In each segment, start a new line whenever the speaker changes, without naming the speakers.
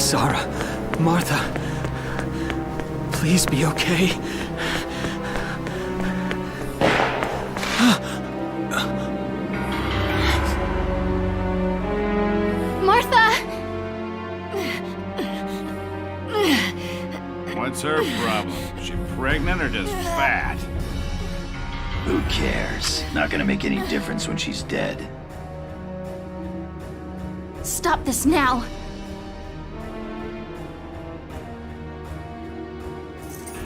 Isara, Martha, please be okay.
Martha!
What's her problem? Is she pregnant or just fat?
Who cares? Not gonna make any difference when she's dead.
Stop this now!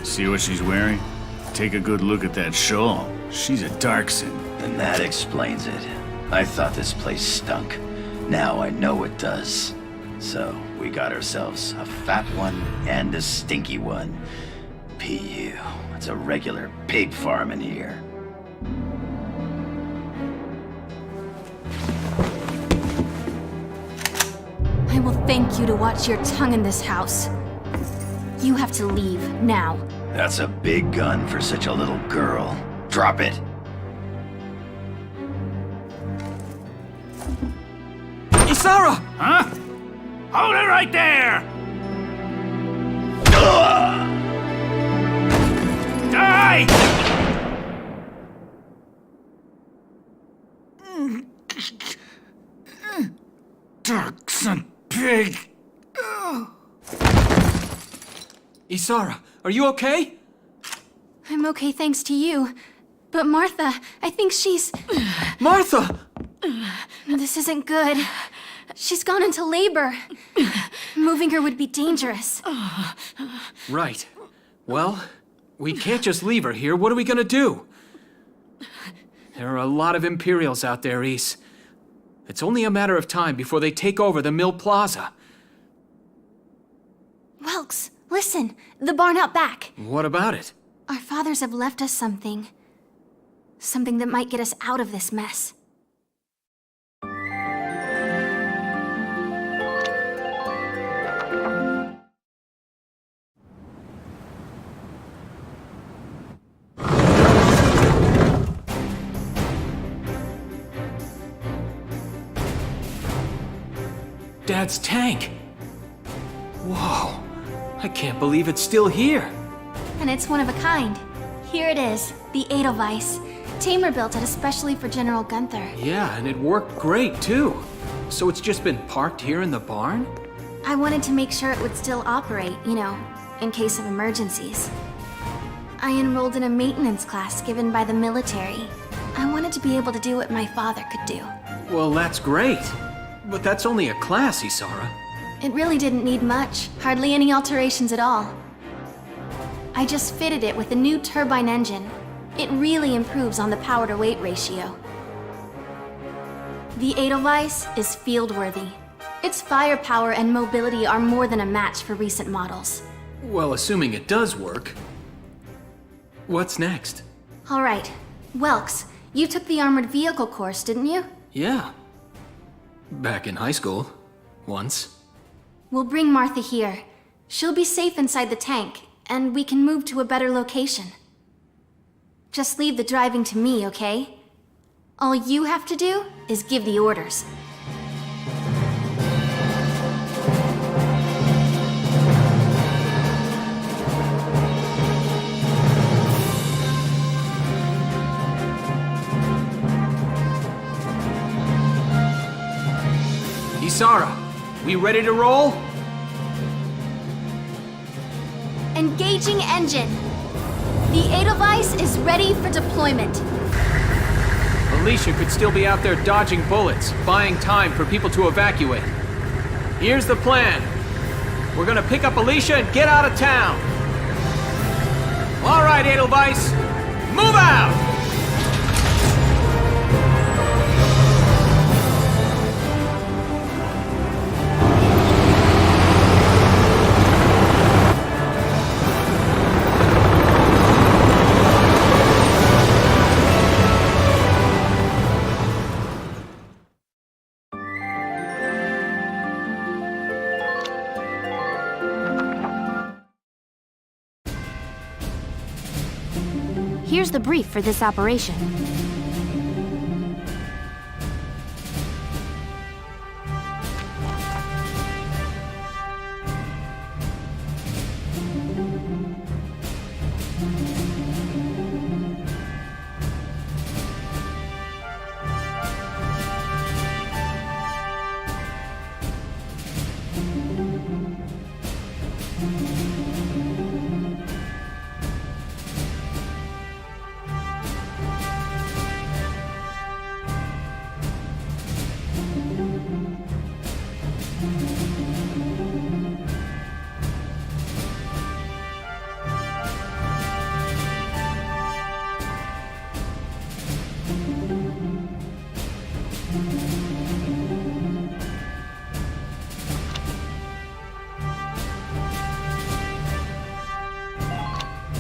See what she's wearing? Take a good look at that shawl. She's a Darkson.
And that explains it. I thought this place stunk. Now I know it does. So, we got ourselves a fat one and a stinky one. PU. It's a regular pig farm in here.
I will thank you to watch your tongue in this house. You have to leave, now.
That's a big gun for such a little girl. Drop it.
Isara!
Huh? Hold it right there! Die! Darkson pig!
Isara, are you okay?
I'm okay thanks to you. But Martha, I think she's...
Martha!
This isn't good. She's gone into labor. Moving her would be dangerous.
Right. Well, we can't just leave her here. What are we gonna do? There are a lot of Imperials out there, Ys. It's only a matter of time before they take over the Mill Plaza.
Welks, listen. The barn out back.
What about it?
Our fathers have left us something. Something that might get us out of this mess.
Dad's tank. Whoa. I can't believe it's still here.
And it's one of a kind. Here it is, the Edelweiss. Tamer built it especially for General Gunther.
Yeah, and it worked great, too. So it's just been parked here in the barn?
I wanted to make sure it would still operate, you know, in case of emergencies. I enrolled in a maintenance class given by the military. I wanted to be able to do what my father could do.
Well, that's great. But that's only a class, Isara.
It really didn't need much, hardly any alterations at all. I just fitted it with a new turbine engine. It really improves on the power-to-weight ratio. The Edelweiss is field-worthy. Its firepower and mobility are more than a match for recent models.
Well, assuming it does work. What's next?
All right. Welks, you took the armored vehicle course, didn't you?
Yeah. Back in high school. Once.
We'll bring Martha here. She'll be safe inside the tank, and we can move to a better location. Just leave the driving to me, okay? All you have to do is give the orders.
Isara, we ready to roll?
Engaging engine. The Edelweiss is ready for deployment.
Alicia could still be out there dodging bullets, buying time for people to evacuate. Here's the plan. We're gonna pick up Alicia and get out of town. All right, Edelweiss, move out!
Here's the brief for this operation.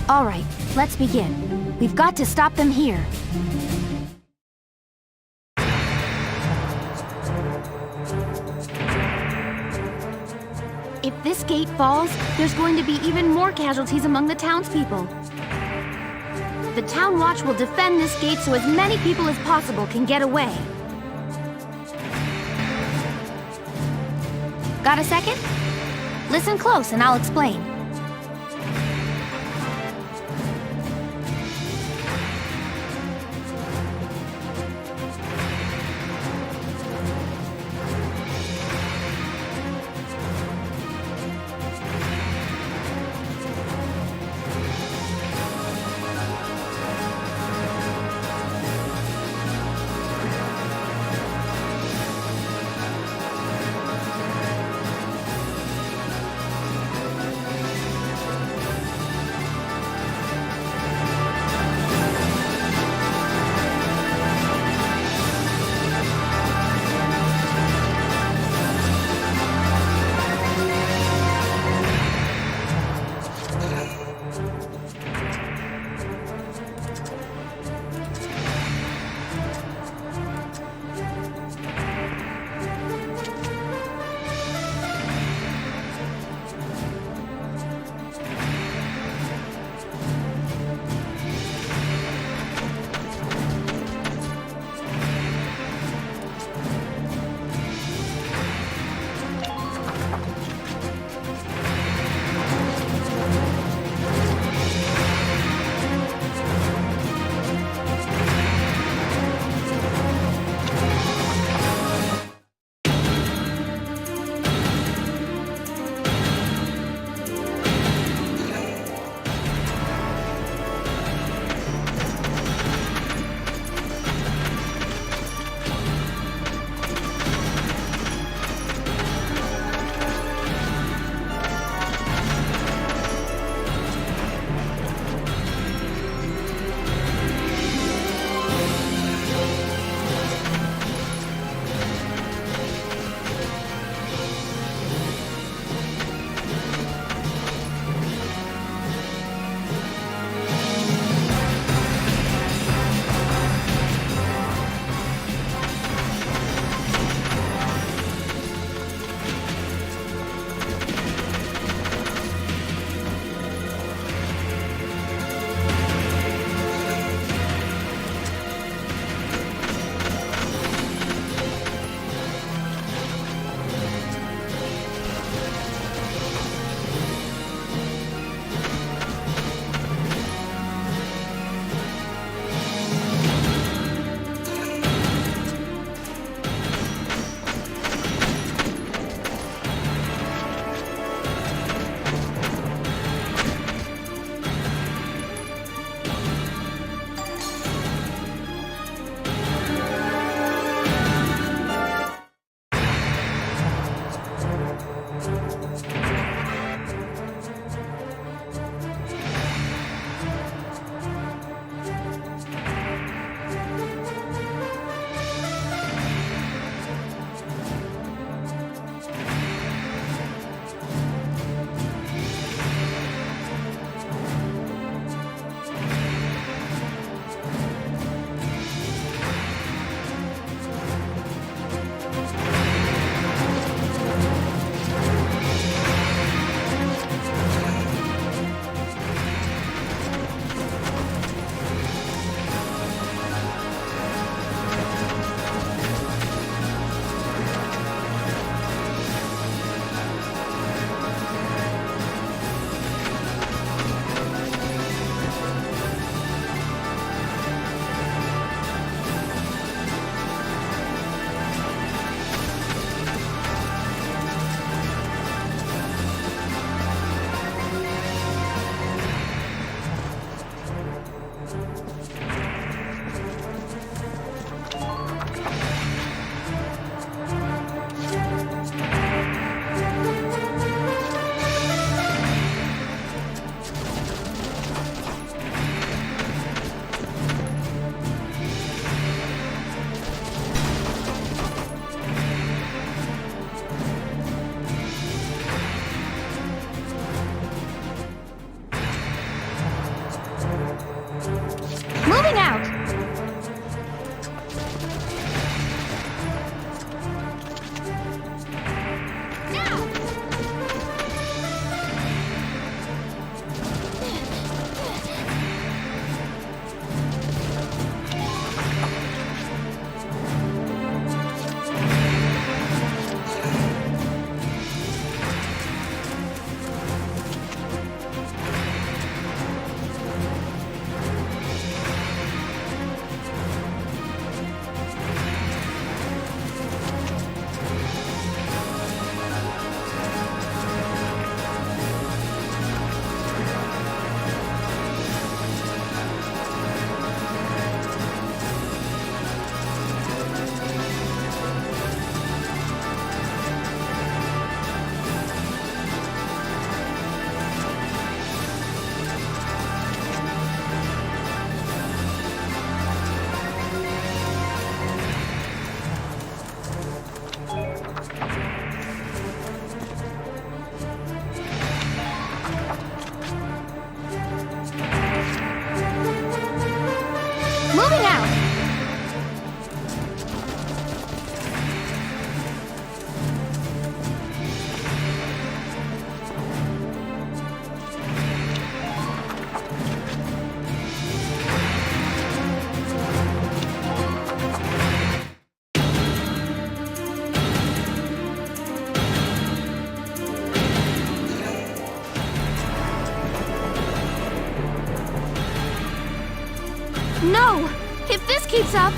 All right, let's begin. We've got to stop them here. If this gate falls, there's going to be even more casualties among the townspeople. The Town Watch will defend this gate so as many people as possible can get away. Got a second? Listen close and I'll explain. Moving out! No! If this keeps up...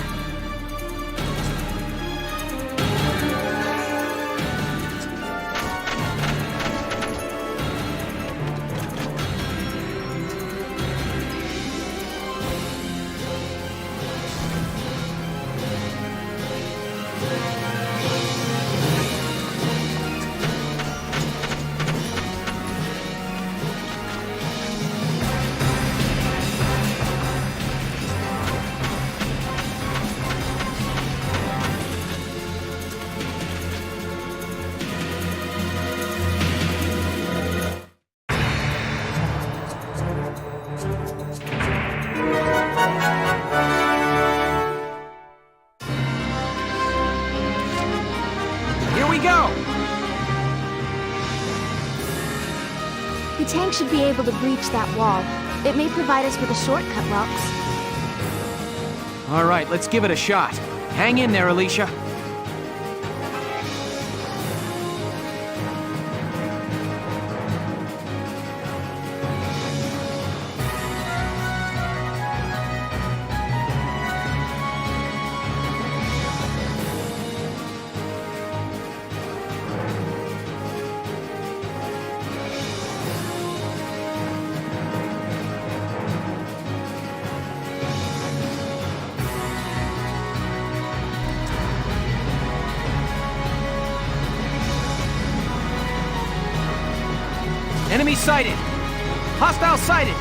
Here we go!
The tank should be able to breach that wall. It may provide us with a shortcut, Welks.
All right, let's give it a shot. Hang in there, Alicia. Enemy sighted! Hostile sighted!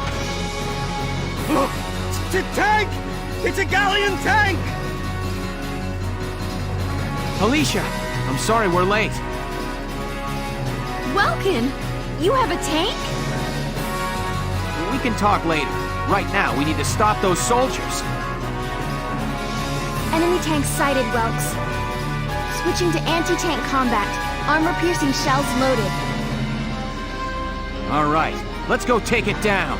It's a tank! It's a galleon tank!
Alicia, I'm sorry we're late.
Welkin! You have a tank?
We can talk later. Right now, we need to stop those soldiers.
Enemy tank sighted, Welks. Switching to anti-tank combat. Armor-piercing shells loaded.
All right, let's go take it down.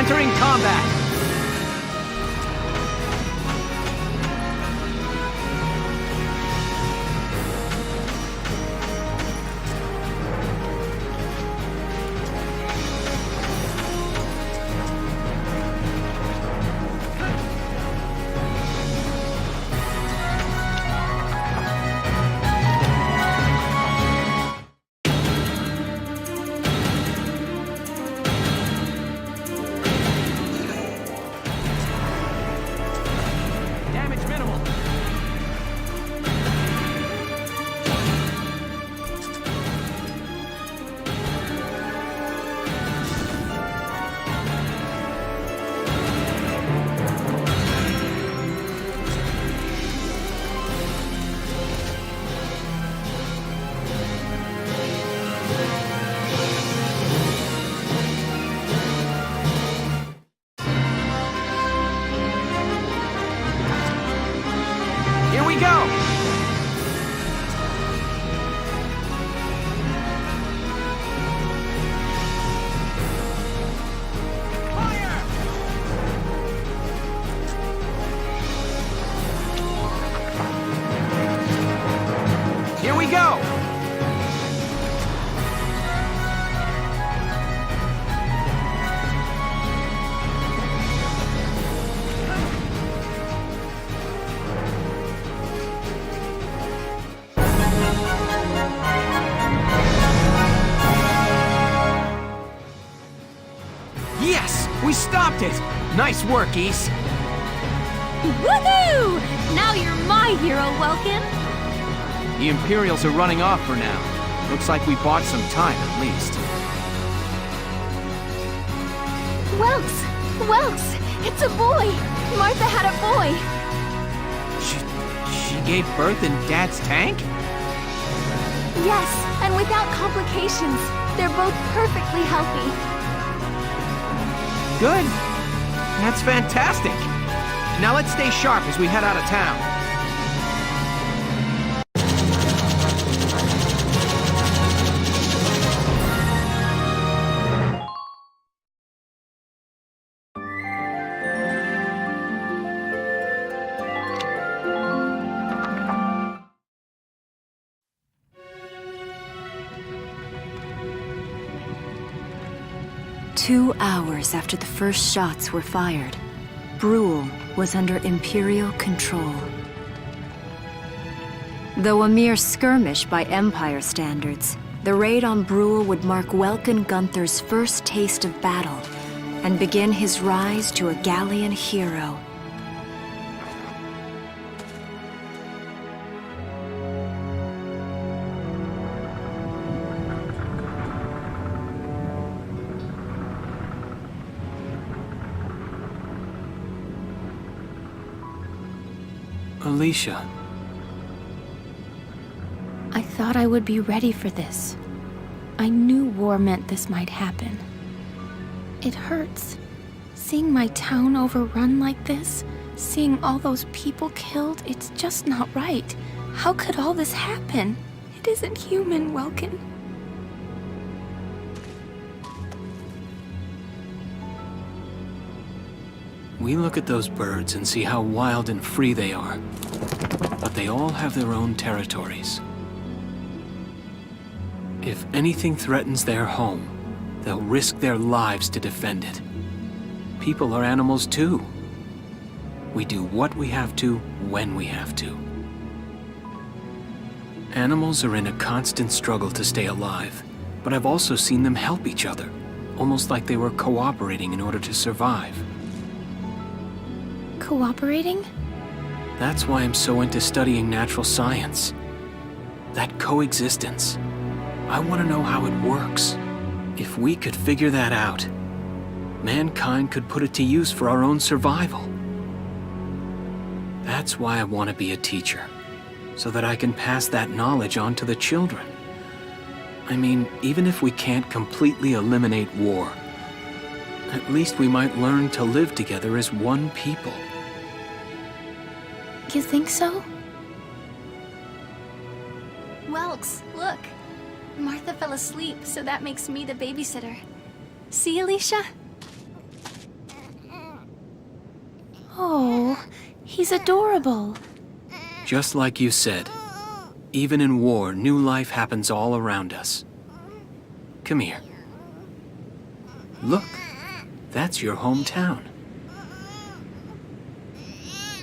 Entering combat! Damage minimal. Here we go! Fire! Here we go! Yes! We stopped it! Nice work, East.
Woohoo! Now you're my hero, Welkin.
The Imperials are running off for now. Looks like we bought some time at least.
Welks, it's a boy. Martha had a boy.
She gave birth in Dad's tank?
Yes, and without complications. They're both perfectly healthy.
Good. That's fantastic. Now let's stay sharp as we head out of town.
Two hours after the first shots were fired, Brule was under Imperial control. Though a mere skirmish by Empire standards, the raid on Brule would mark Welkin Gunther's first taste of battle and begin his rise to a Gallian hero.
Alicia.
I thought I would be ready for this. I knew war meant this might happen. It hurts. Seeing my town overrun like this, seeing all those people killed, it's just not right. How could all this happen? It isn't human, Welkin.
We look at those birds and see how wild and free they are. But they all have their own territories. If anything threatens their home, they'll risk their lives to defend it. People are animals too. We do what we have to, when we have to. Animals are in a constant struggle to stay alive, but I've also seen them help each other, almost like they were cooperating in order to survive.
Cooperating?
That's why I'm so into studying natural science. That coexistence. I want to know how it works. If we could figure that out, mankind could put it to use for our own survival. That's why I want to be a teacher, so that I can pass that knowledge on to the children. I mean, even if we can't completely eliminate war, at least we might learn to live together as one people.
You think so?
Welks, look. Martha fell asleep, so that makes me the babysitter. See, Alicia?
Oh, he's adorable.
Just like you said, even in war, new life happens all around us. Come here. Look, that's your hometown.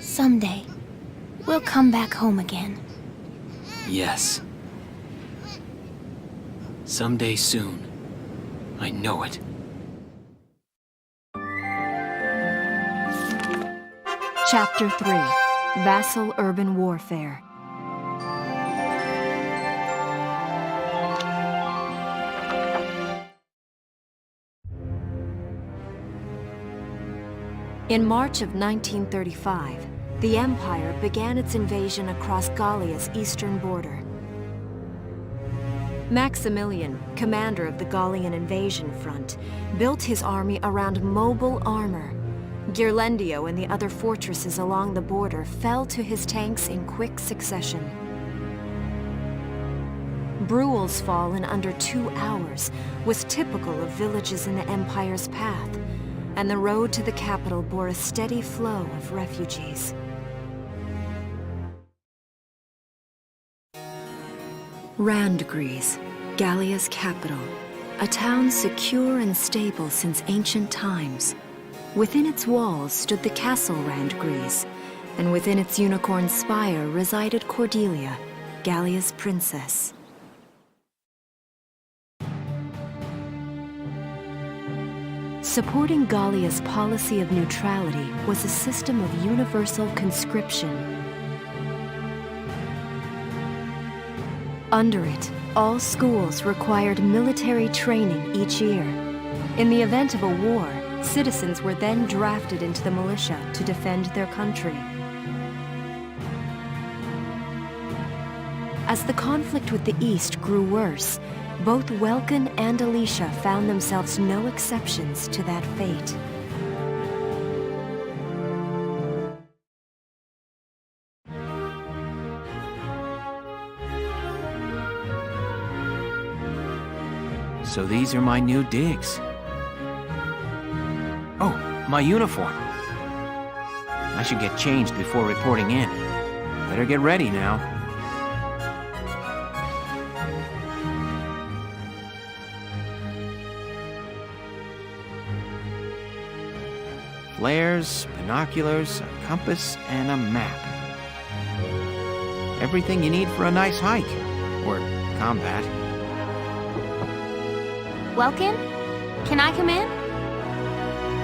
Someday, we'll come back home again.
Yes. Someday soon. I know it.
Chapter 3: Vassal Urban Warfare. In March of 1935, the Empire began its invasion across Gallia's eastern border. Maximilian, commander of the Gallian invasion front, built his army around mobile armor. Ghirlandaio and the other fortresses along the border fell to his tanks in quick succession. Bruhl's fall in under 2 hours was typical of villages in the Empire's path, and the road to the capital bore a steady flow of refugees. Randgries, Gallia's capital, a town secure and stable since ancient times. Within its walls stood the castle Randgries, and within its unicorn spire resided Cordelia, Gallia's princess. Supporting Gallia's policy of neutrality was a system of universal conscription. Under it, all schools required military training each year. In the event of a war, citizens were then drafted into the militia to defend their country. As the conflict with the East grew worse, both Welkin and Alicia found themselves no exceptions to that fate.
So these are my new digs. Oh, my uniform. I should get changed before reporting in. Better get ready now. Flares, binoculars, a compass, and a map. Everything you need for a nice hike. Or combat.
Welkin? Can I come in?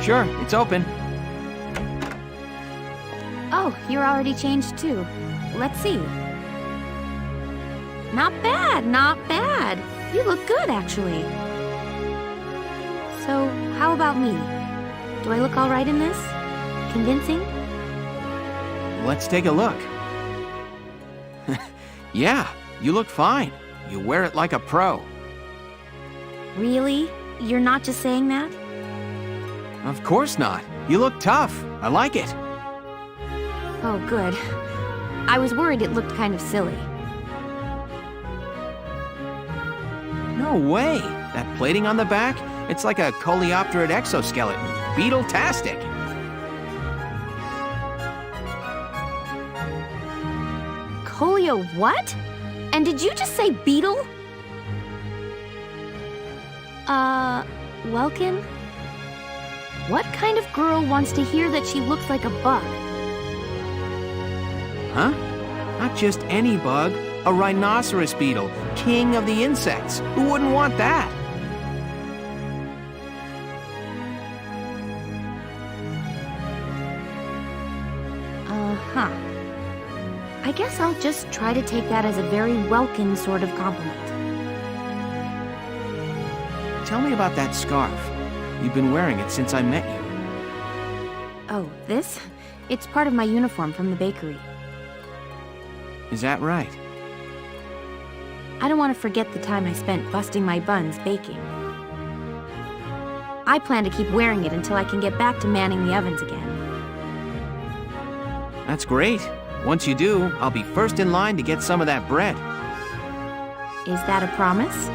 Sure, it's open.
Oh, you're already changed too. Let's see. Not bad, not bad. You look good, actually. So, how about me? Do I look all right in this? Convincing?
Let's take a look. Yeah, you look fine. You wear it like a pro.
Really? You're not just saying that?
Of course not. You look tough. I like it.
Oh, good. I was worried it looked kind of silly.
No way. That plating on the back, it's like a coleopterate exoskeleton. Beetle-tastic.
Colio what? And did you just say beetle? Welkin? What kind of girl wants to hear that she looks like a bug?
Huh? Not just any bug. A rhinoceros beetle, king of the insects. Who wouldn't want that?
Uh-huh. I guess I'll just try to take that as a very Welkin sort of compliment.
Tell me about that scarf. You've been wearing it since I met you.
Oh, this? It's part of my uniform from the bakery.
Is that right?
I don't want to forget the time I spent busting my buns baking. I plan to keep wearing it until I can get back to manning the ovens again.
That's great. Once you do, I'll be first in line to get some of that bread.
Is that a promise?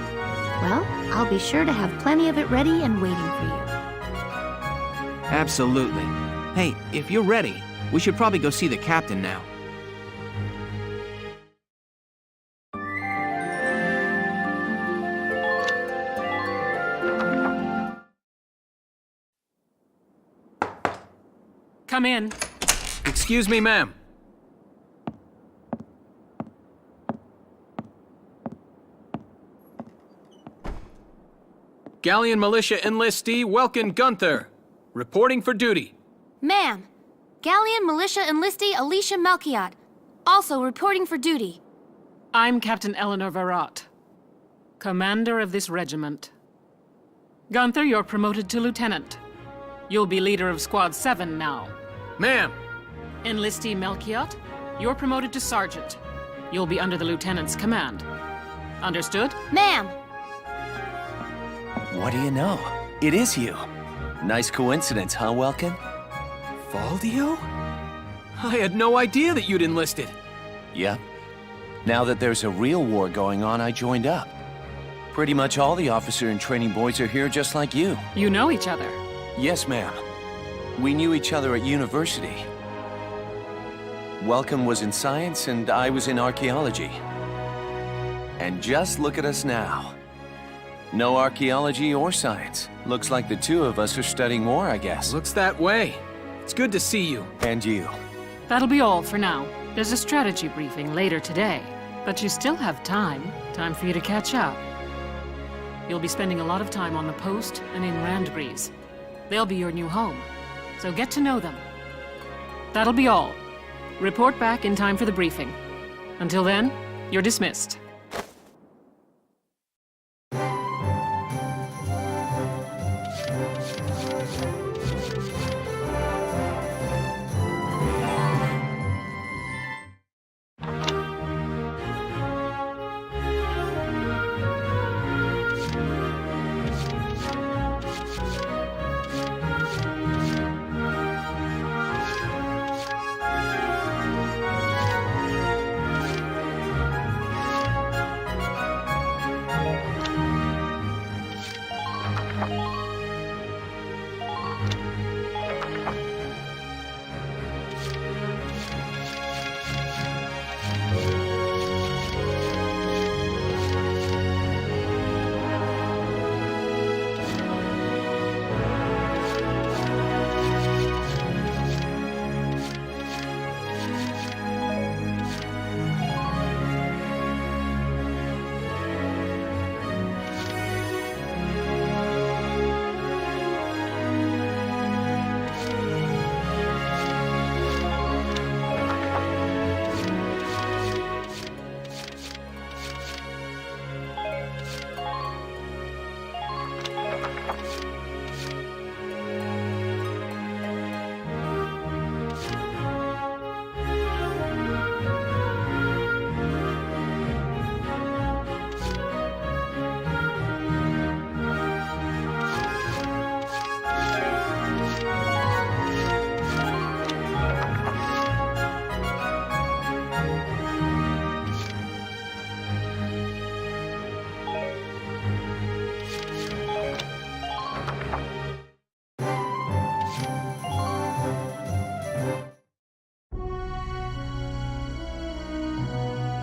Well, I'll be sure to have plenty of it ready and waiting for you.
Absolutely. Hey, if you're ready, We should probably go see the captain now.
Come in.
Excuse me, ma'am. Galleon Militia Enlistee Welkin Gunther, reporting for duty.
Ma'am, Galleon Militia Enlistee Alicia Melchiot, also reporting for duty.
I'm Captain Eleanor Varrot, commander of this regiment. Gunther, you're promoted to lieutenant. You'll be leader of Squad 7 now.
Ma'am!
Enlistee Melchiot, you're promoted to sergeant. You'll be under the lieutenant's command. Understood?
Ma'am!
What do you know? It is you. Nice coincidence, huh, Welkin?
Valdio? I had no idea that you'd enlisted.
Yep. Now that there's a real war going on, I joined up. Pretty much all the officer and training boys are here just like you.
You know each other?
Yes, ma'am. We knew each other at university. Welkin was in science and I was in archaeology. And just look at us now. No archaeology or science. Looks like the two of us are studying war, I guess.
Looks that way. It's good to see you.
And you.
That'll be all for now. There's a strategy briefing later today, but you still have time. Time for you to catch up. You'll be spending a lot of time on the post and in Randgrees. They'll be your new home, so get to know them. That'll be all. Report back in time for the briefing. Until then, you're dismissed.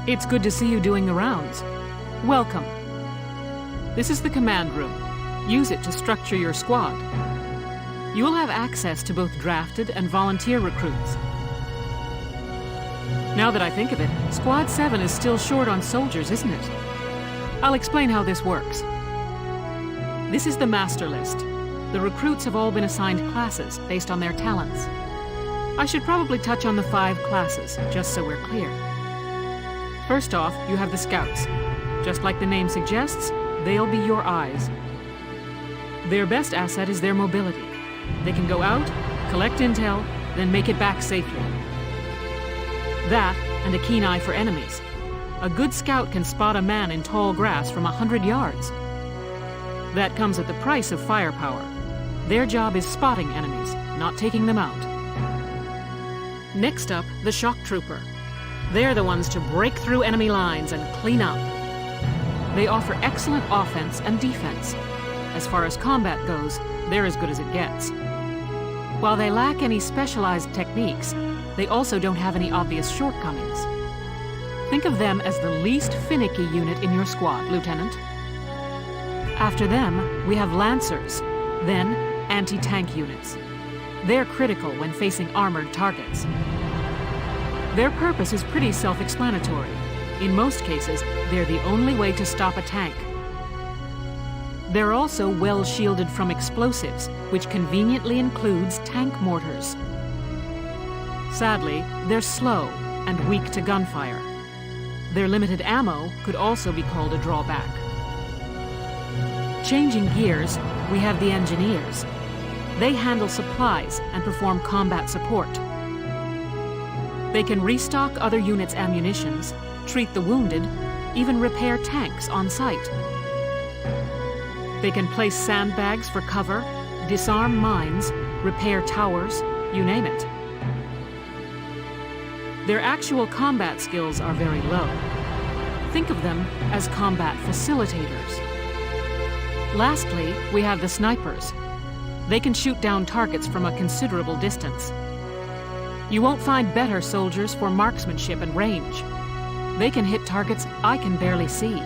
It's good to see you doing the rounds. Welcome. This is the command room. Use it to structure your squad. You will have access to both drafted and volunteer recruits. Now that I think of it, Squad 7 is still short on soldiers, isn't it? I'll explain how this works. This is the master list. The recruits have all been assigned classes based on their talents. I should probably touch on the 5 classes, just so we're clear. First off, you have the scouts. Just like the name suggests, they'll be your eyes. Their best asset is their mobility. They can go out, collect intel, then make it back safely. That, and a keen eye for enemies. A good scout can spot a man in tall grass from 100 yards. That comes at the price of firepower. Their job is spotting enemies, not taking them out. Next up, the shock trooper. They're the ones to break through enemy lines and clean up. They offer excellent offense and defense. As far as combat goes, they're as good as it gets. While they lack any specialized techniques, they also don't have any obvious shortcomings. Think of them as the least finicky unit in your squad, Lieutenant. After them, we have Lancers, then anti-tank units. They're critical when facing armored targets. Their purpose is pretty self-explanatory. In most cases, they're the only way to stop a tank. They're also well shielded from explosives, which conveniently includes tank mortars. Sadly, they're slow and weak to gunfire. Their limited ammo could also be called a drawback. Changing gears, we have the Engineers. They handle supplies and perform combat support. They can restock other units' ammunitions, treat the wounded, even repair tanks on site. They can place sandbags for cover, disarm mines, repair towers, you name it. Their actual combat skills are very low. Think of them as combat facilitators. Lastly, we have the Snipers. They can shoot down targets from a considerable distance. You won't find better soldiers for marksmanship and range. They can hit targets I can barely see.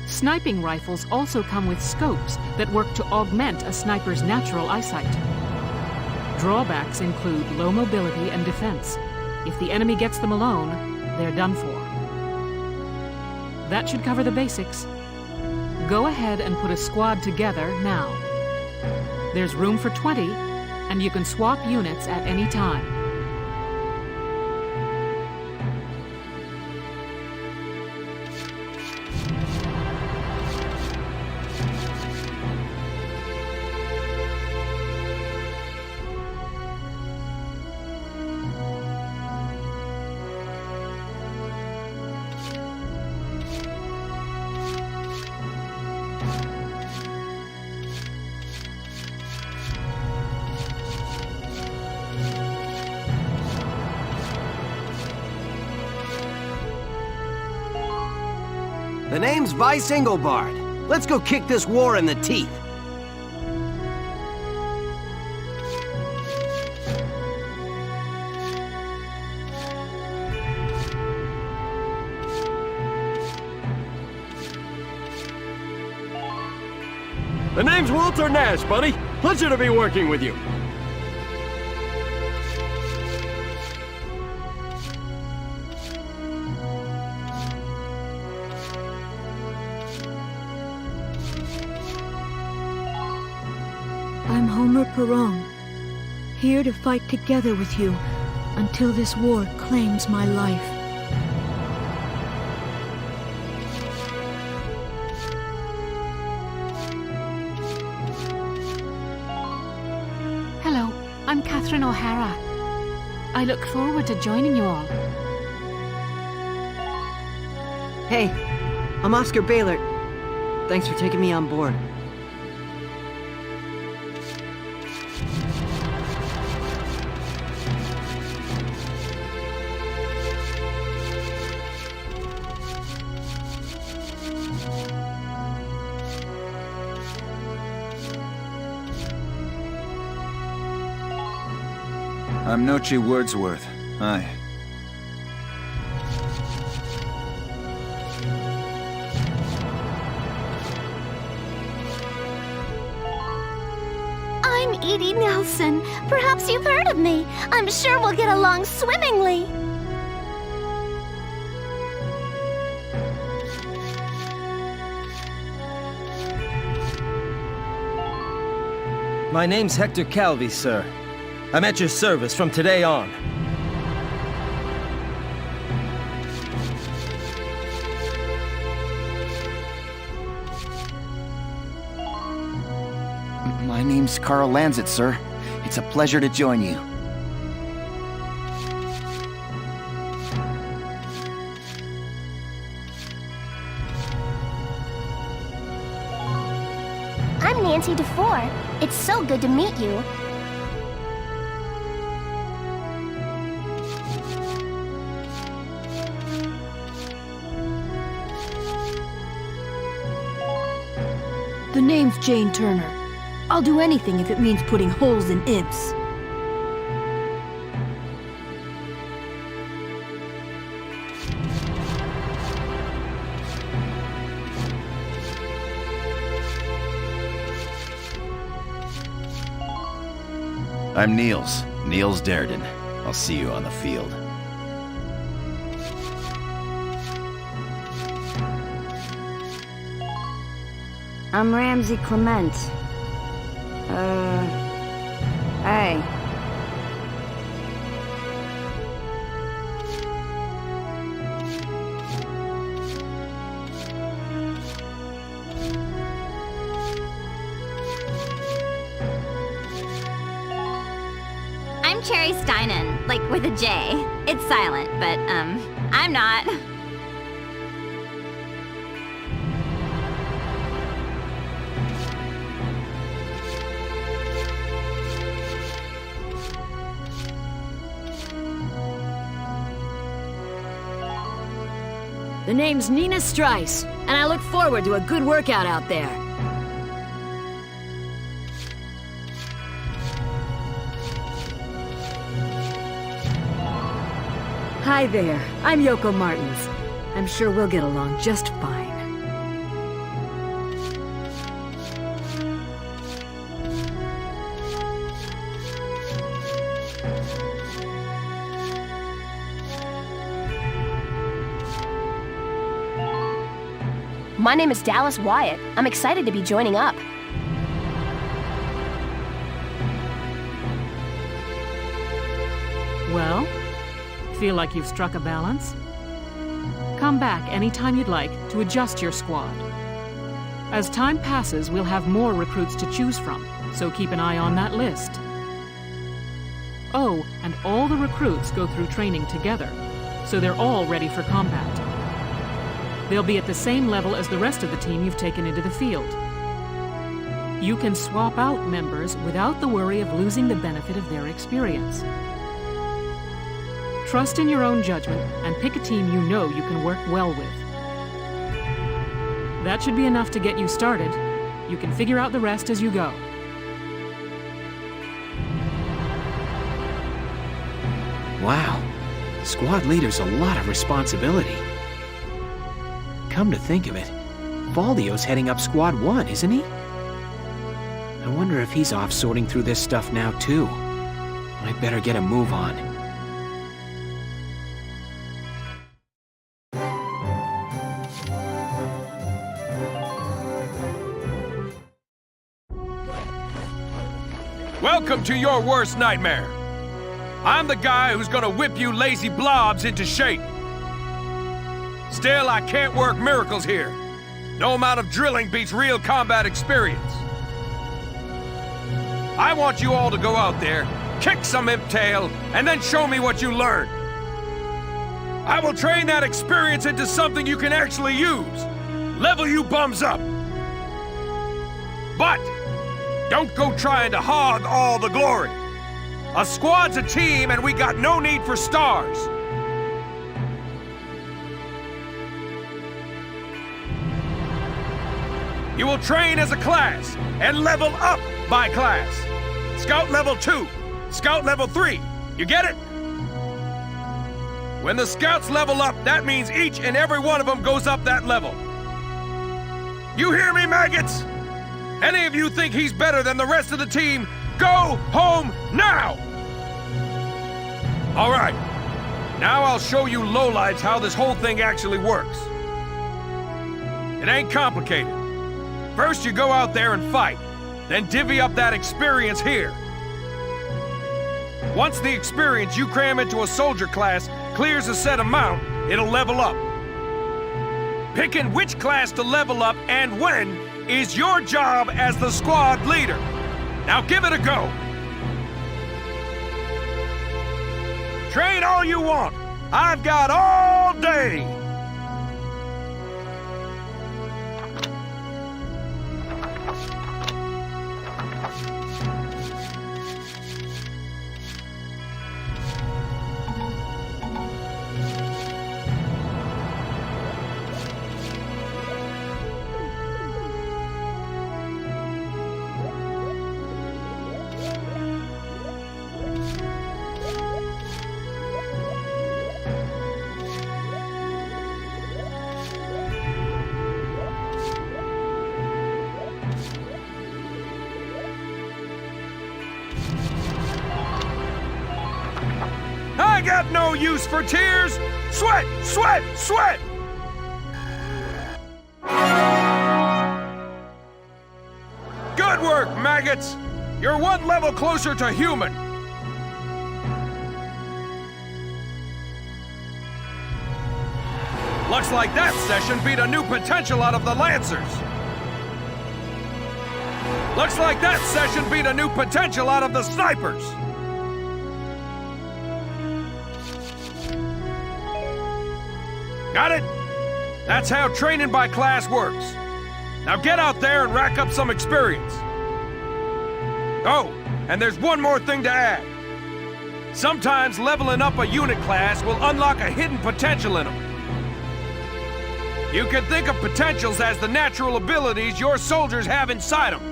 Sniping rifles also come with scopes that work to augment a sniper's natural eyesight. Drawbacks include low mobility and defense. If the enemy gets them alone, they're done for. That should cover the basics. Go ahead and put a squad together now. There's room for 20, and you can swap units at any time.
The name's Vice Engelbard. Let's go kick this war in the teeth.
The name's Walter Nash, buddy. Pleasure to be working with you.
I'm Homer Perron, here to fight together with you until this war claims my life.
Hello, I'm Catherine O'Hara. I look forward to joining you all.
Hey, I'm Oscar Baylor. Thanks for taking me on board.
I'm Nochi Wordsworth. Hi.
I'm Edie Nelson. Perhaps you've heard of me. I'm sure we'll get along swimmingly.
My name's Hector Calvi, sir. I'm at your service from today on.
My name's Carl Lanzett, sir. It's a pleasure to join you.
I'm Nancy DeFore. It's so good to meet you.
The name's Jane Turner. I'll do anything if it means putting holes in imps.
I'm Niels Darden. I'll see you on the field.
I'm Ramsey Clement. Hey.
I'm Cherry Steinen, like with a J. It's silent, but, I'm not.
The name's Nina Strice, and I look forward to a good workout out there. Hi there, I'm Yoko Martins. I'm sure we'll get along just fine.
My name is Dallas Wyatt. I'm excited to be joining up.
Well, feel like you've struck a balance? Come back anytime you'd like to adjust your squad. As time passes, we'll have more recruits to choose from, so keep an eye on that list. Oh, and all the recruits go through training together, so they're all ready for combat. They'll be at the same level as the rest of the team you've taken into the field. You can swap out members without the worry of losing the benefit of their experience. Trust in your own judgment and pick a team you know you can work well with. That should be enough to get you started. You can figure out the rest as you go.
Wow. Squad leader's a lot of responsibility. Come to think of it, Valdio's heading up Squad 1, isn't he? I wonder if he's off sorting through this stuff now, too. I'd better get a move on.
Welcome to your worst nightmare. I'm the guy who's gonna whip you lazy blobs into shape. Still, I can't work miracles here. No amount of drilling beats real combat experience. I want you all to go out there, kick some imp tail, and then show me what you learned. I will train that experience into something you can actually use. Level you bums up. But don't go trying to hog all the glory. A squad's a team, and we got no need for stars. You will train as a class and level up by class. Scout level 2, Scout level 3. You get it? When the scouts level up, that means each and every one of them goes up that level. You hear me, maggots? Any of you think he's better than the rest of the team, go home now! All right, now I'll show you lowlives how this whole thing actually works. It ain't complicated. First you go out there and fight, then divvy up that experience here. Once the experience you cram into a soldier class clears a set amount, it'll level up. Picking which class to level up and when is your job as the squad leader. Now give it a go. Train all you want. I've got all day. got no use for tears. Sweat, sweat, sweat! Good work, maggots! You're one level closer to human. Looks like that session beat a new potential out of the Lancers. Looks like that session beat a new potential out of the Snipers. Got it? That's how training by class works. Now get out there and rack up some experience. Oh, and there's one more thing to add. Sometimes leveling up a unit class will unlock a hidden potential in them. You can think of potentials as the natural abilities your soldiers have inside them.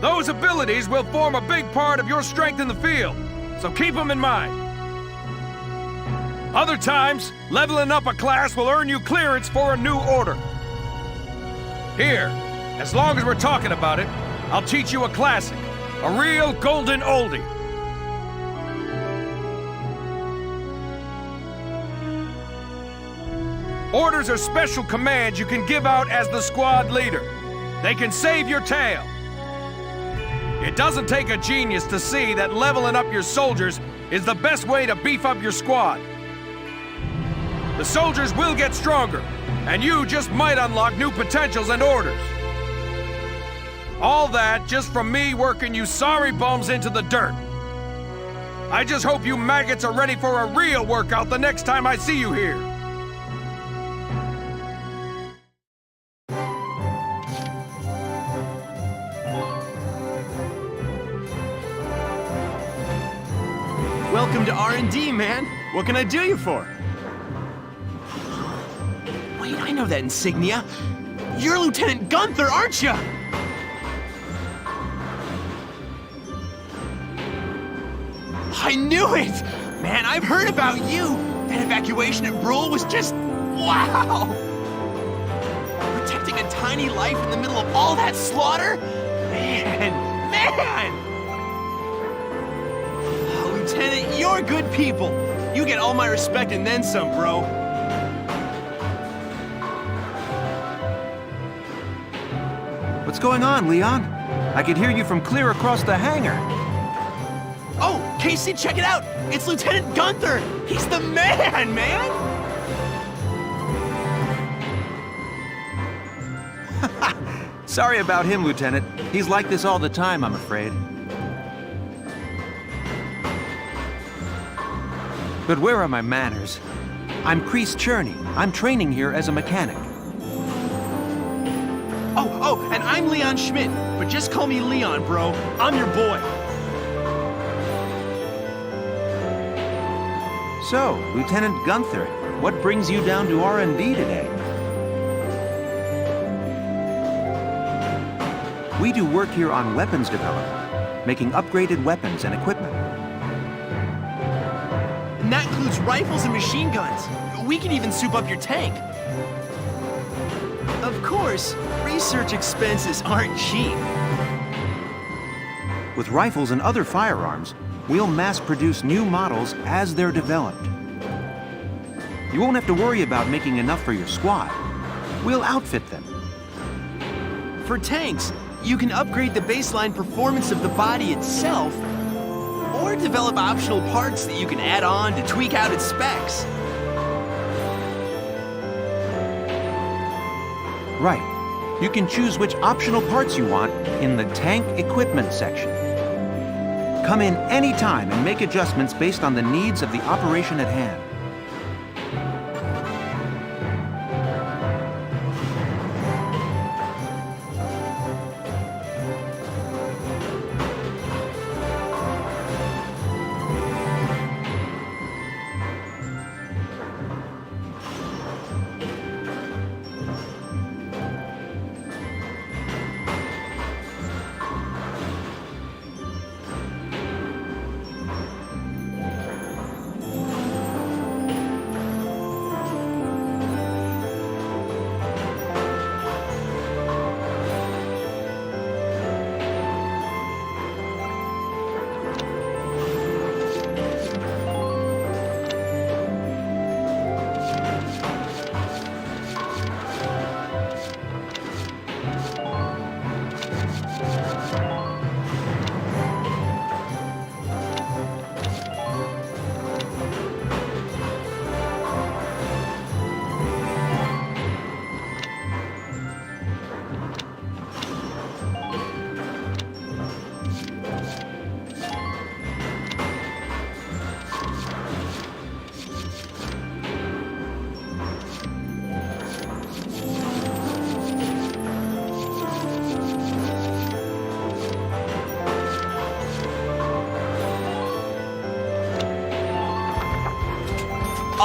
Those abilities will form a big part of your strength in the field, so keep them in mind. Other times, leveling up a class will earn you clearance for a new order. Here, as long as we're talking about it, I'll teach you a classic, a real golden oldie. Orders are special commands you can give out as the squad leader. They can save your tail. It doesn't take a genius to see that leveling up your soldiers is the best way to beef up your squad. The soldiers will get stronger, and you just might unlock new potentials and orders. All that just from me working you sorry bums into the dirt. I just hope you maggots are ready for a real workout the next time I see you here.
Welcome to R&D, man. What can I do you for? Wait, I know that insignia. You're Lieutenant Gunther, aren't you? I knew it! Man, I've heard about you! That evacuation at Brule was just... wow! Protecting a tiny life in the middle of all that slaughter? Man! Oh, Lieutenant, you're good people! You get all my respect and then some, bro.
What's going on, Leon? I could hear you from clear across the hangar.
Oh, Casey, check it out! It's Lieutenant Gunther! He's the man, man!
Sorry about him, Lieutenant. He's like this all the time, I'm afraid. But where are my manners? I'm Kreese Cherney. I'm training here as a mechanic.
Oh, and I'm Leon Schmidt, but just call me Leon, bro. I'm your boy.
So, Lieutenant Gunther, what brings you down to R&D today? We do work here on weapons development, making upgraded weapons and equipment.
And that includes rifles and machine guns. We can even soup up your tank. Of course, research expenses aren't cheap.
With rifles and other firearms, we'll mass-produce new models as they're developed. You won't have to worry about making enough for your squad. We'll outfit them.
For tanks, you can upgrade the baseline performance of the body itself, or develop optional parts that you can add on to tweak out its specs.
Right. You can choose which optional parts you want in the tank equipment section. Come in any time and make adjustments based on the needs of the operation at hand.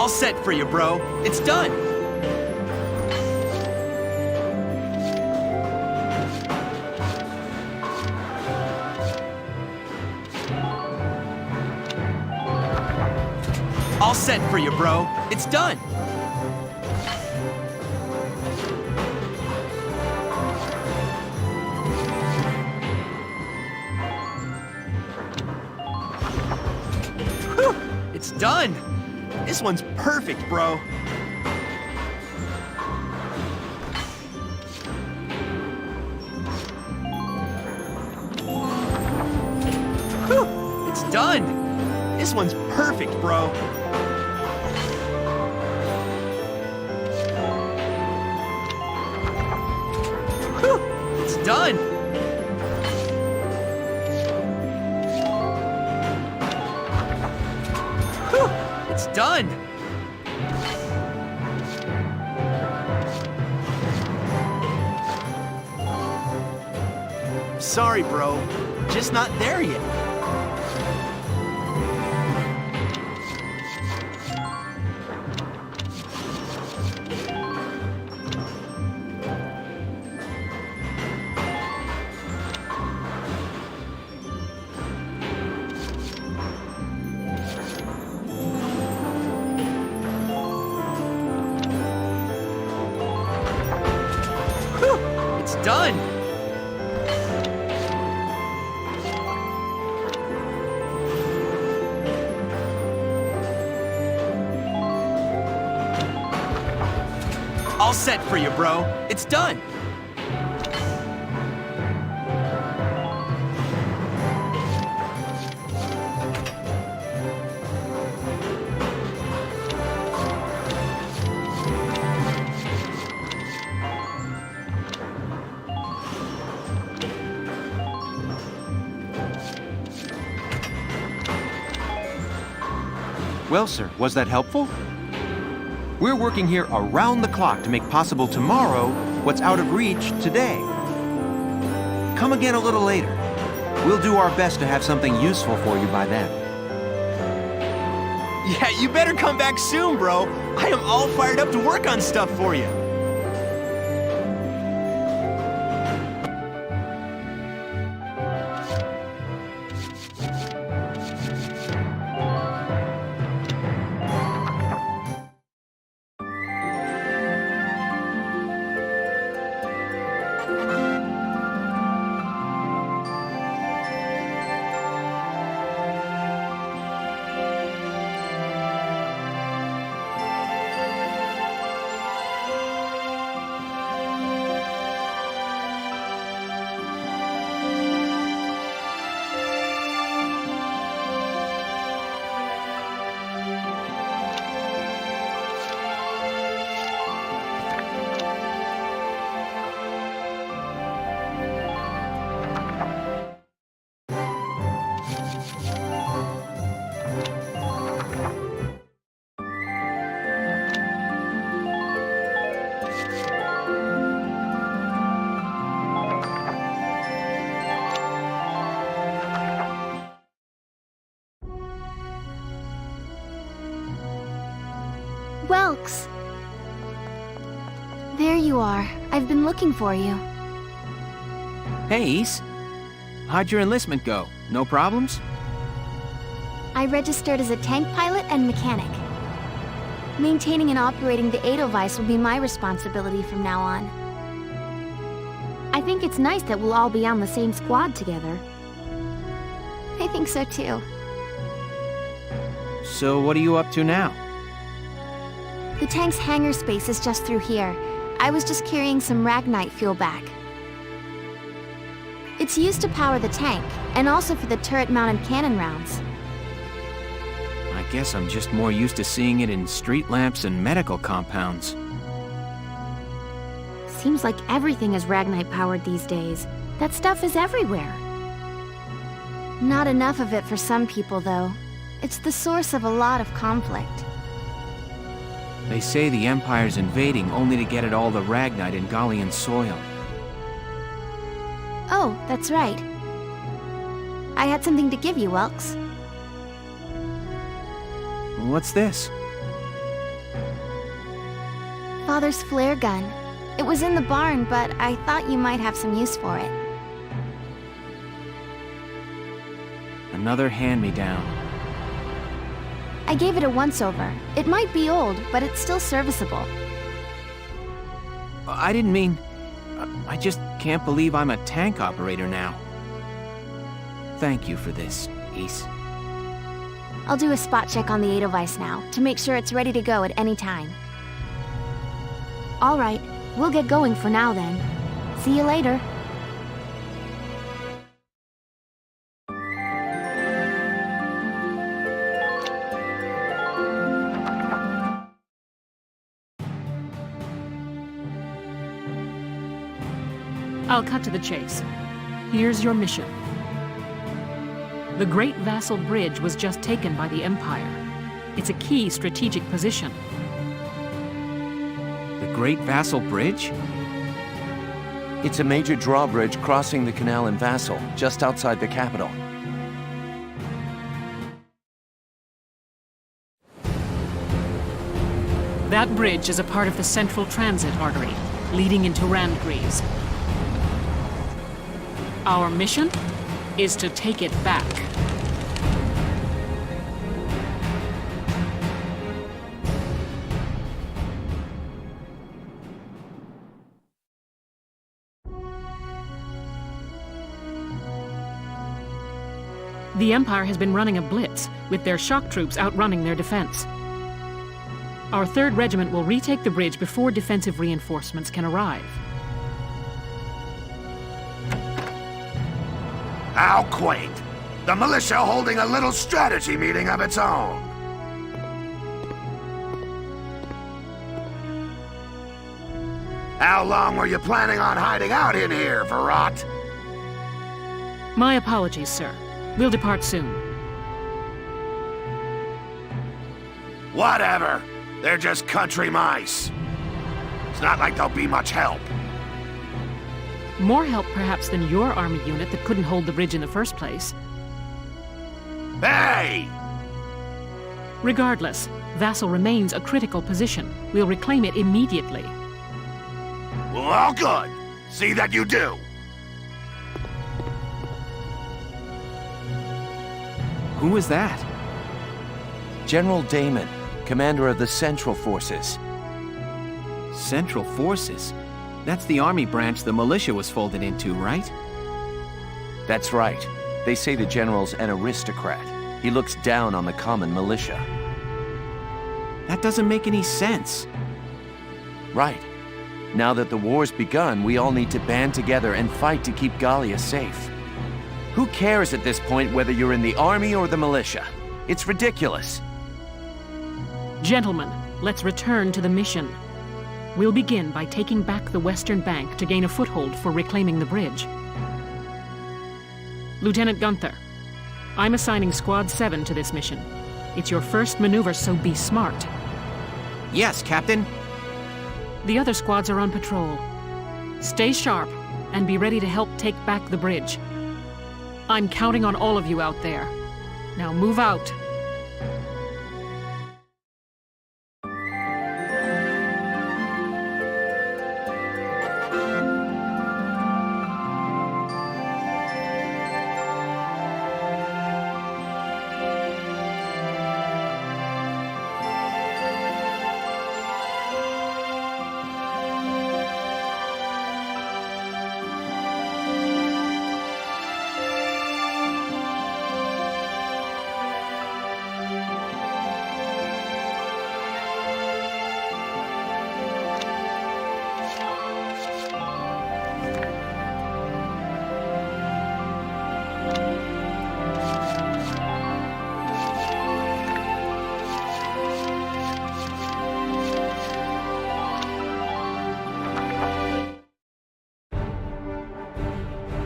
All set for you, bro. It's done. All set for you, bro. It's done. Whew, it's done. This one's perfect, bro. Whew, it's done. This one's perfect, bro. Whew, it's done. Whew, it's done. Sorry, bro. Just not there yet. Whew, it's done. All set for you, bro. It's done.
Well, sir, was that helpful? We're working here around the clock to make possible tomorrow what's out of reach today. Come again a little later. We'll do our best to have something useful for you by then.
Yeah, you better come back soon, bro. I am all fired up to work on stuff for you.
Welks! There you are. I've been looking for you.
Hey, Ace. How'd your enlistment go? No problems?
I registered as a tank pilot and mechanic. Maintaining and operating the Edelweiss will be my responsibility from now on.
I think it's nice that we'll all be on the same squad together.
I think so too.
So what are you up to now?
The tank's hangar space is just through here. I was just carrying some Ragnite fuel back. It's used to power the tank, and also for the turret-mounted cannon rounds.
I guess I'm just more used to seeing it in street lamps and medical compounds.
Seems like everything is Ragnite-powered these days. That stuff is everywhere.
Not enough of it for some people, though. It's the source of a lot of conflict.
They say the Empire's invading only to get at all the Ragnite in Gallian soil.
Oh, that's right. I had something to give you, Welks.
What's this?
father's flare gun. It was in the barn, but I thought you might have some use for it.
Another hand-me-down.
I gave it a once-over. It might be old, but it's still serviceable.
I didn't mean... I just can't believe I'm a tank operator now. Thank you for this, East.
I'll do a spot check on the Edelweiss now, to make sure it's ready to go at any time.
All right, we'll get going for now then. See you later.
I'll cut to the chase. Here's your mission. The Great Vassal Bridge was just taken by the Empire. It's a key strategic position.
The Great Vassal Bridge? It's a major drawbridge crossing the canal in Vassal, just outside the capital.
That bridge is a part of the Central Transit Artery, leading into Randgries. Our mission is to take it back. The Empire has been running a blitz, with their shock troops outrunning their defense. Our 3rd Regiment will retake the bridge before defensive reinforcements can arrive.
How quaint. The militia holding a little strategy meeting of its own. How long were you planning on hiding out in here, Verrot?
My apologies, sir. We'll depart soon.
Whatever. They're just country mice. It's not like they'll be much help.
More help, perhaps, than your army unit that couldn't hold the bridge in the first place.
Hey!
Regardless, Vassal remains a critical position. We'll reclaim it immediately.
Well, good. See that you do.
Who is that? General Damon, commander of the Central Forces.
Central Forces? That's the army branch the militia was folded into, right?
That's right. They say the general's an aristocrat. He looks down on the common militia.
That doesn't make any sense.
Right. Now that the war's begun, we all need to band together and fight to keep Gallia safe. Who cares at this point whether you're in the army or the militia? It's ridiculous.
Gentlemen, let's return to the mission. We'll begin by taking back the western bank to gain a foothold for reclaiming the bridge. Lieutenant Gunther, I'm assigning Squad 7 to this mission. It's your first maneuver, so be smart.
Yes, Captain.
The other squads are on patrol. Stay sharp and be ready to help take back the bridge. I'm counting on all of you out there. Now move out.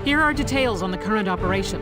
Here are details on the current operation.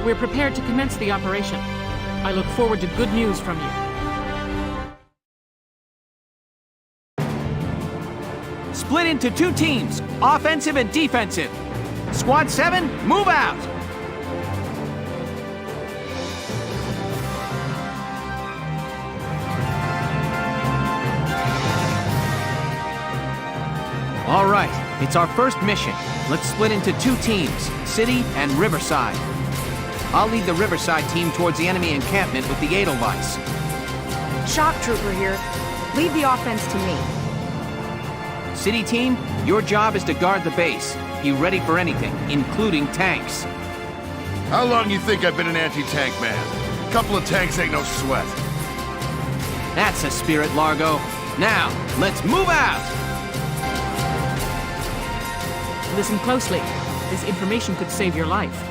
We're prepared to commence the operation. I look forward to good news from you.
Split into 2 teams, offensive and defensive. Squad 7, move out! All right, it's our first mission. Let's split into 2 teams, City and Riverside. I'll lead the Riverside team towards the enemy encampment with the Edelweiss.
Shock Trooper here. Lead the offense to me.
City team, your job is to guard the base. Be ready for anything, including tanks.
How long you think I've been an anti-tank man? A couple of tanks ain't no sweat.
That's a spirit, Largo. Now, let's move out!
Listen closely. This information could save your life.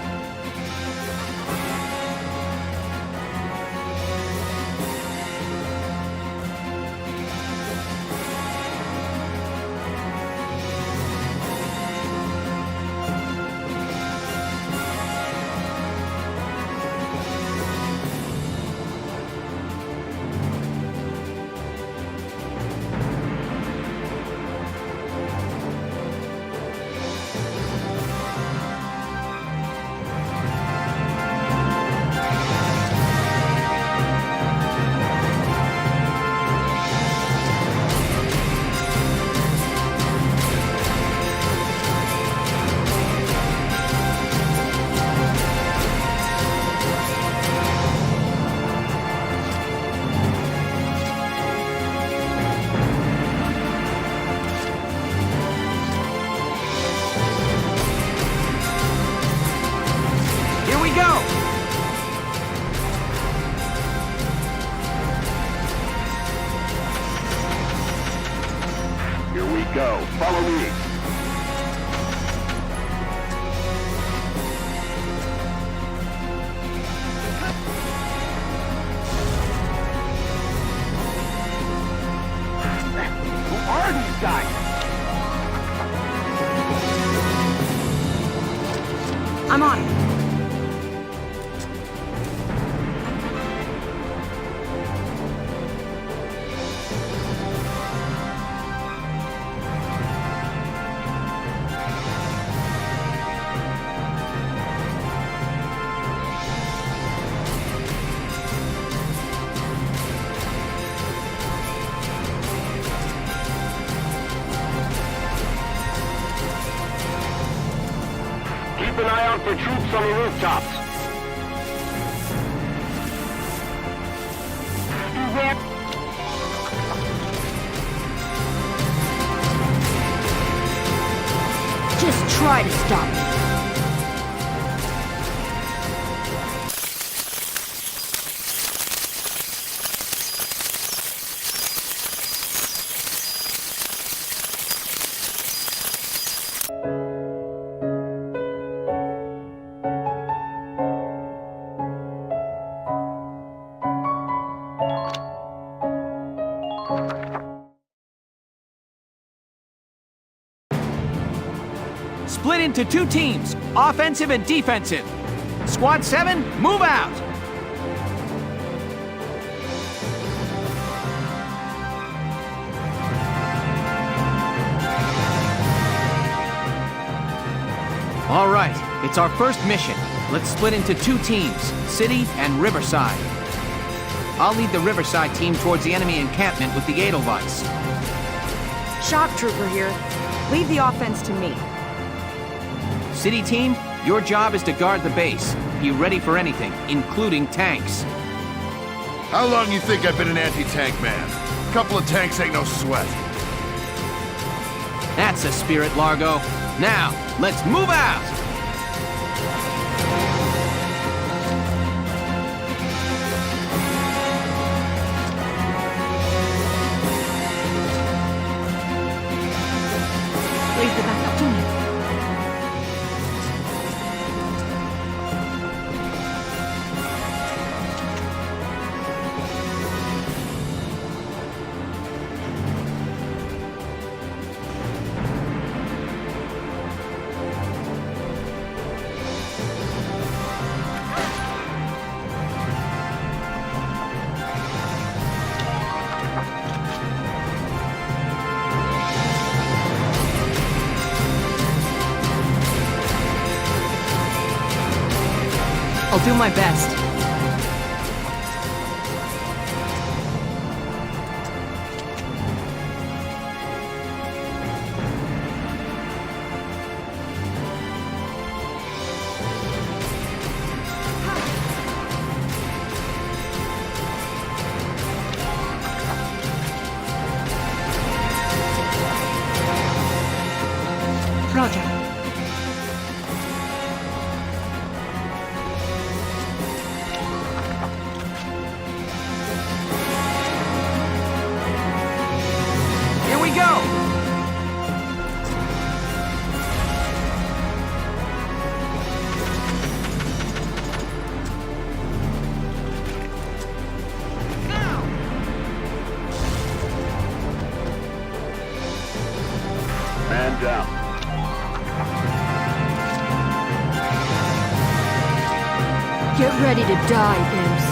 Go. Follow me. Who are these guys?
I'm on it.
Keep an eye out for troops on the rooftops.
Just try to stop me.
Split into 2 teams, offensive and defensive. Squad 7, move out! All right, it's our first mission. Let's split into 2 teams, City and Riverside. I'll lead the Riverside team towards the enemy encampment with the Edelweiss.
Shock Trooper here. Lead the offense to me.
City team, your job is to guard the base. Be ready for anything, including tanks.
How long you think I've been an anti-tank man? A couple of tanks ain't no sweat.
That's a spirit, Largo. Now, let's move out!
Leave the backup to me.
I'll do my best.
Roger.
Here we go!
Man down.
Get ready to die, imps.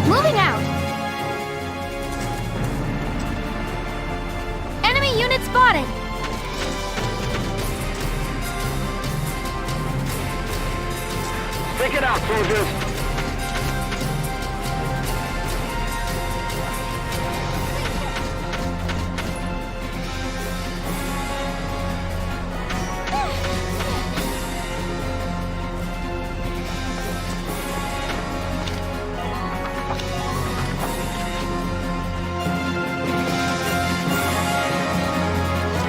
Moving out! Enemy unit spotted!
Stick it out, soldiers!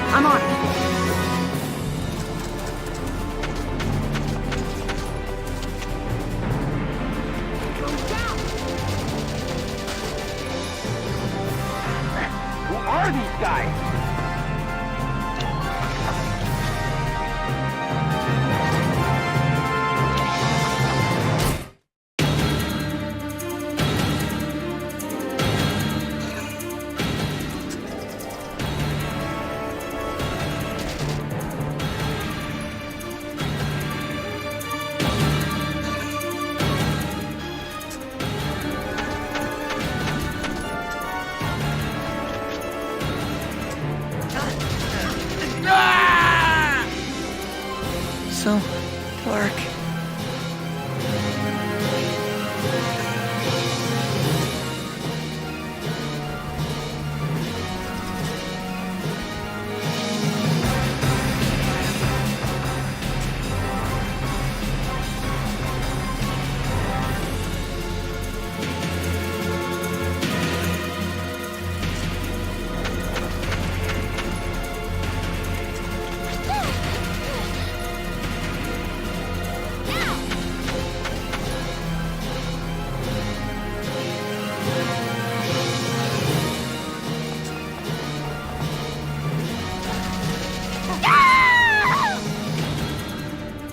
I'm on it.
Who are these guys?
So dark.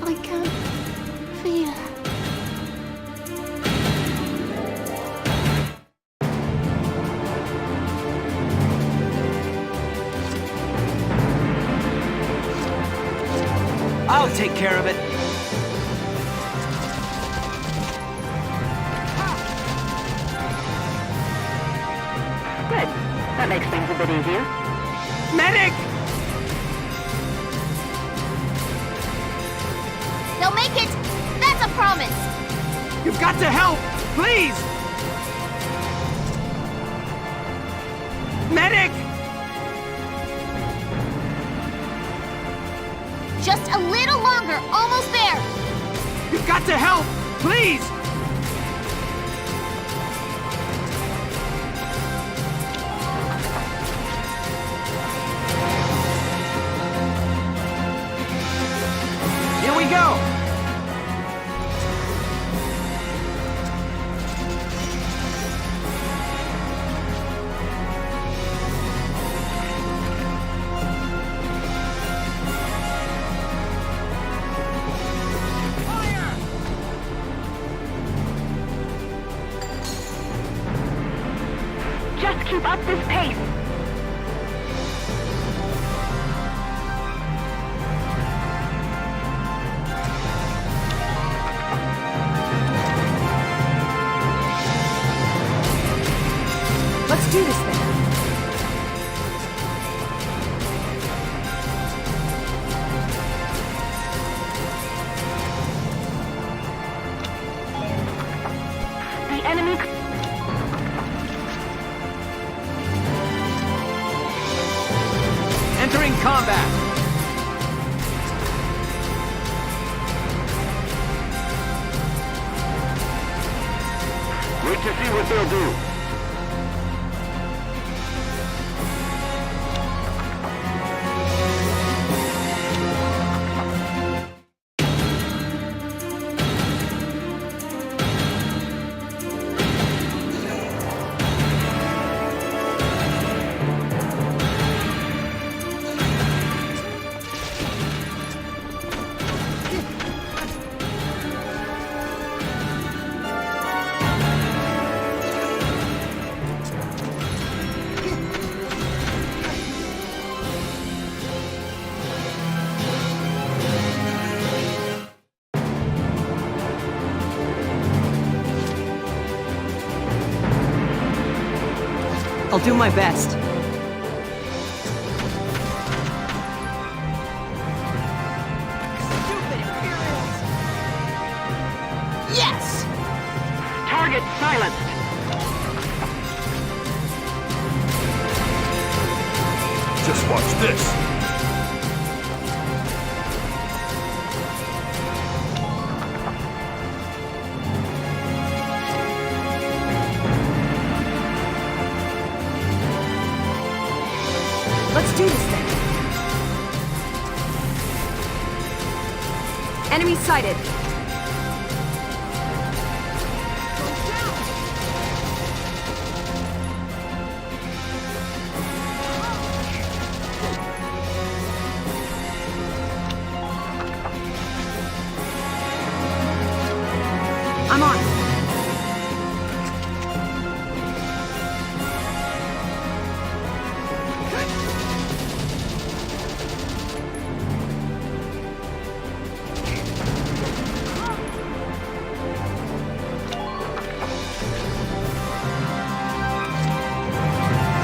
I can't feel.
I'll take care of it.
Good. That makes things a bit easier.
Medic!
They'll make it! That's a promise!
You've got to help! Please! Medic!
Just a little longer, almost there!
You've got to help! Please! Here we go!
Just keep up this pace.
Entering combat!
Wait to see what they'll do.
I'll do my best.
Yes!
Target silenced.
Just watch this.
Let's do this then. Enemy sighted. I'm on.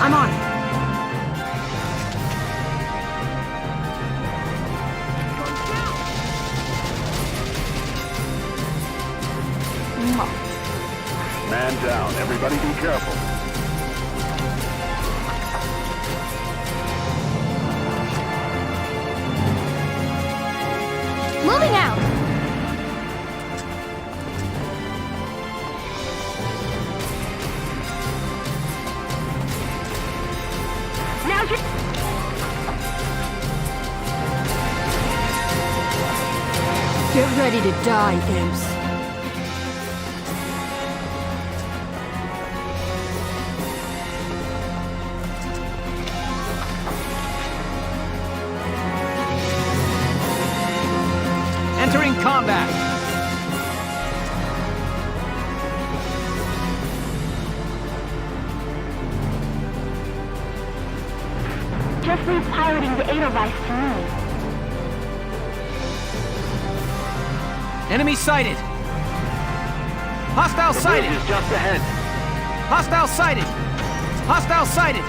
I'm on.
Man down. Everybody be careful.
Moving out!
Now you...
Get ready to die, imps.
Entering combat!
Just leave piloting the Edelweiss to me.
Enemy sighted! Hostile sighted!
Is just ahead.
Hostile sighted! Hostile sighted!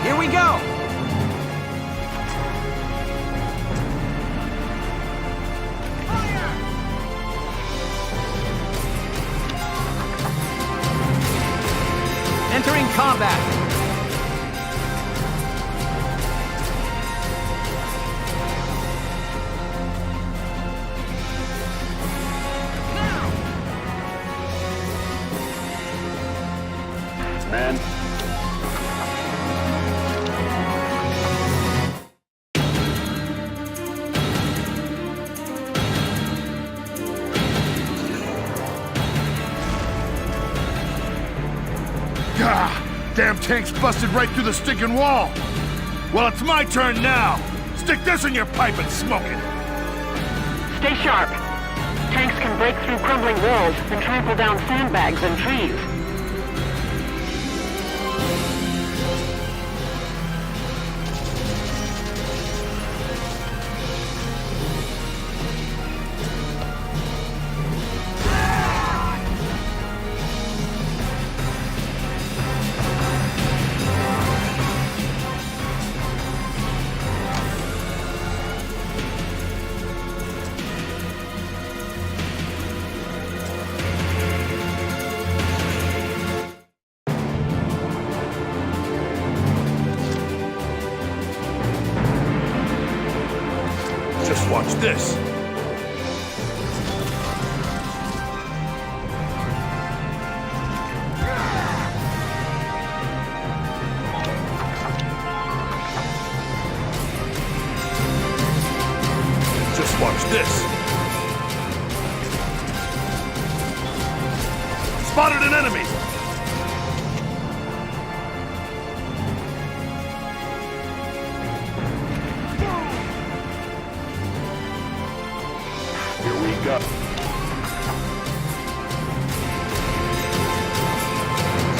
Here we go! Entering combat!
Man.
Gah! Damn tank's busted right through the stinking wall! Well, it's my turn now! Stick this in your pipe and smoke it!
Stay sharp. Tanks can break through crumbling walls and trample down sandbags and trees.
Just watch this. Just watch this. Spotted an enemy! Here we go.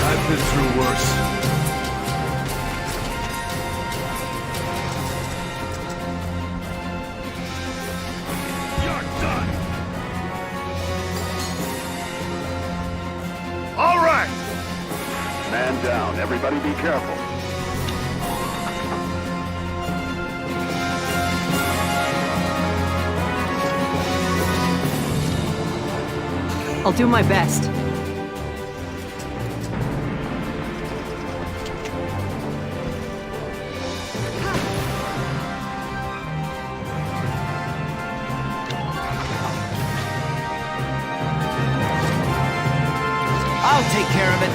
I've been through worse. You're done! All right! Man down. Everybody be careful.
I'll do my best.
I'll take care of it.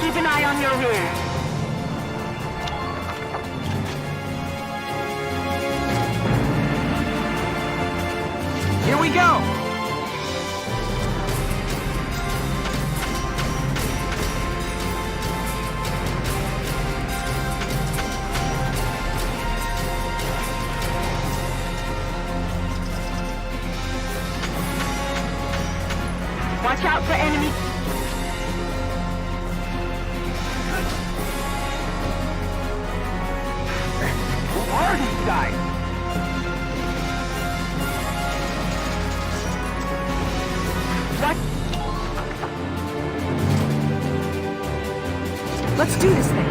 Keep an eye on your rear.
Here we go!
Watch out for enemy.
Who are these guys?
Let's do this thing.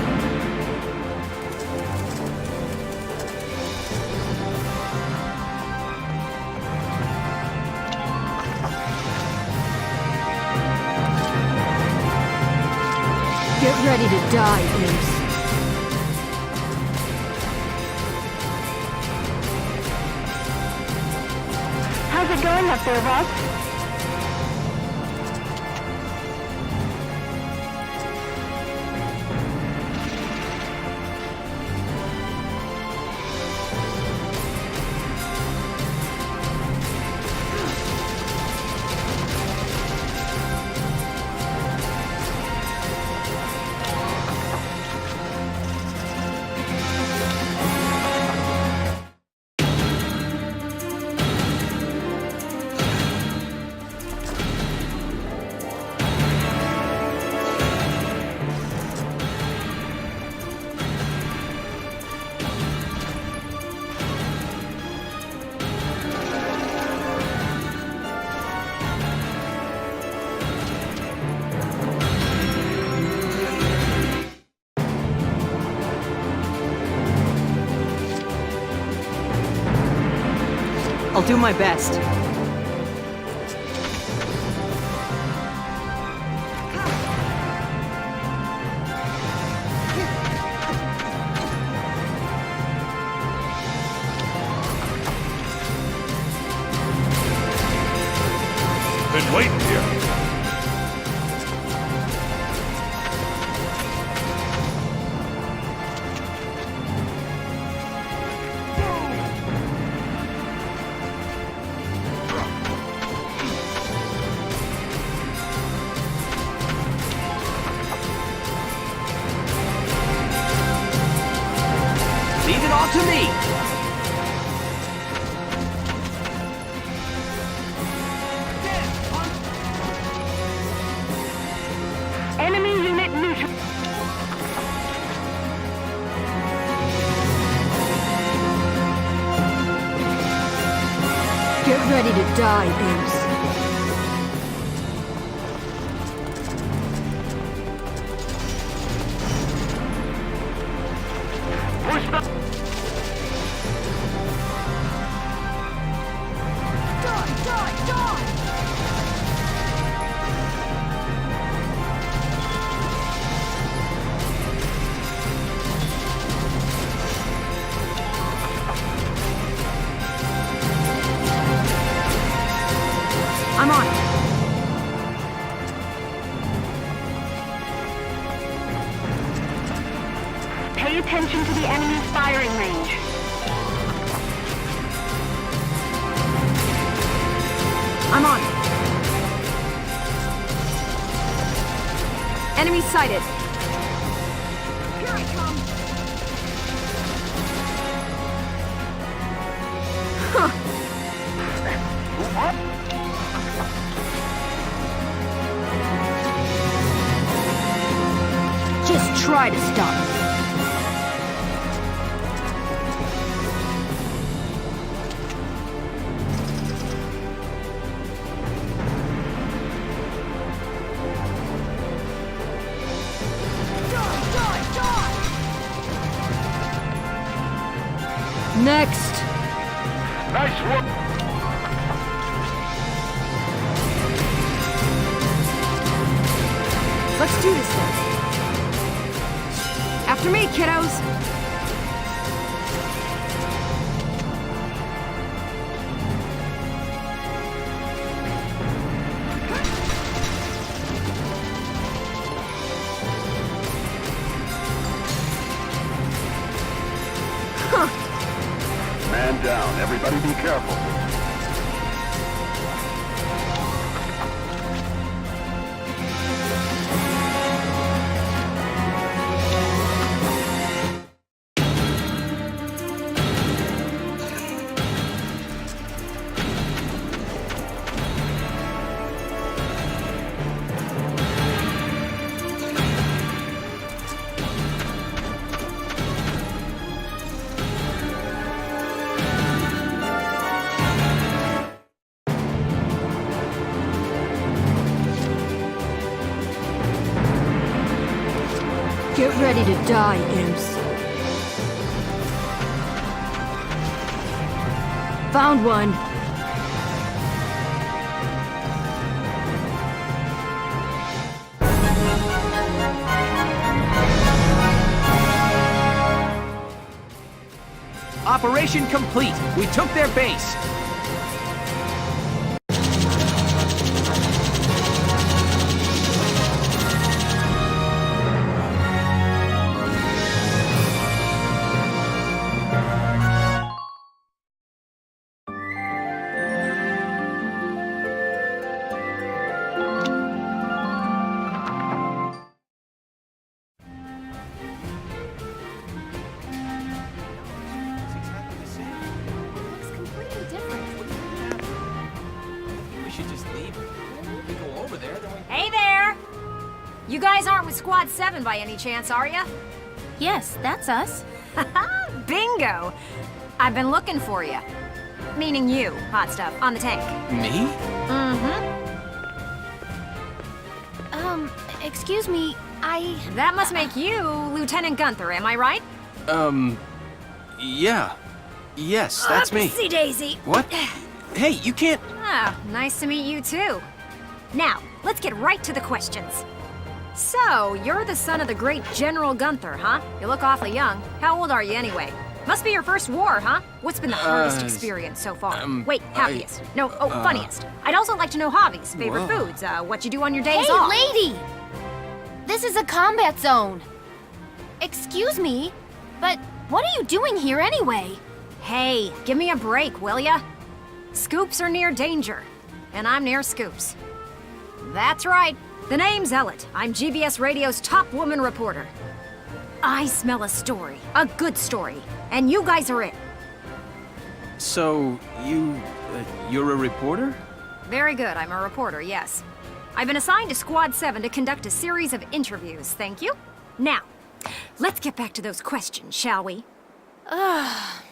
Get ready to die, Imps.
How's it going up there, Ross?
I'll do my best.
Been waiting here.
Leave it all to me.
Enemy unit neutral.
Get ready to die, Imps.
Push back. attention to the enemy's firing range.
I'm on it. Enemy sighted. Here I come. Huh.
Just try to stop me.
Next.
Nice work.
Let's do this then. After me, kiddos.
Man down. Everybody be careful.
Get ready to die, imps. Found one.
Operation complete. We took their base.
Hey there! You guys aren't with Squad 7 by any chance, are ya?
Yes, that's us.
Bingo! I've been looking for you. Meaning you, hot stuff, on the tank.
Me?
Excuse me,
That must make you Lieutenant Gunther, am I right?
Yeah. Yes, that's me.
Upsy daisy.
What? Hey, you can't...
Ah, nice to meet you too. Now, let's get right to the questions. So, you're the son of the great General Gunther, huh? You look awfully young. How old are you anyway? Must be your first war, huh? What's been the hardest experience so far? Wait, happiest. Funniest. I'd also like to know hobbies, favorite foods, what you do on your days off.
Hey, lady! This is a combat zone. Excuse me, but what are you doing here anyway?
Hey, give me a break, will ya? Scoops are near danger, and I'm near scoops. That's right. The name's Ellet. I'm GBS Radio's top woman reporter. I smell a story, a good story, and you guys are it.
So, you're a reporter?
Very good, I'm a reporter, yes. I've been assigned to Squad 7 to conduct a series of interviews, thank you. Now, let's get back to those questions, shall we? Ugh.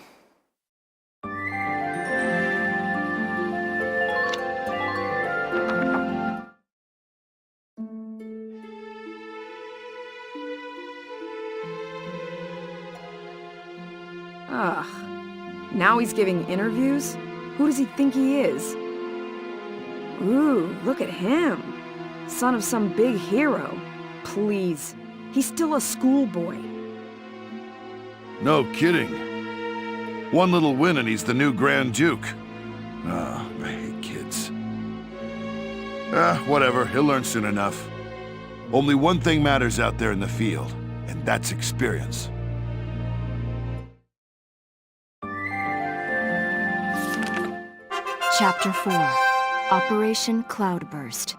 Now he's giving interviews? Who does he think he is? Ooh, look at him. Son of some big hero. Please. He's still a schoolboy.
No kidding. One little win and he's the new Grand Duke. Ah, I hate kids. Whatever. He'll learn soon enough. Only one thing matters out there in the field, and that's experience.
Chapter 4, Operation Cloudburst.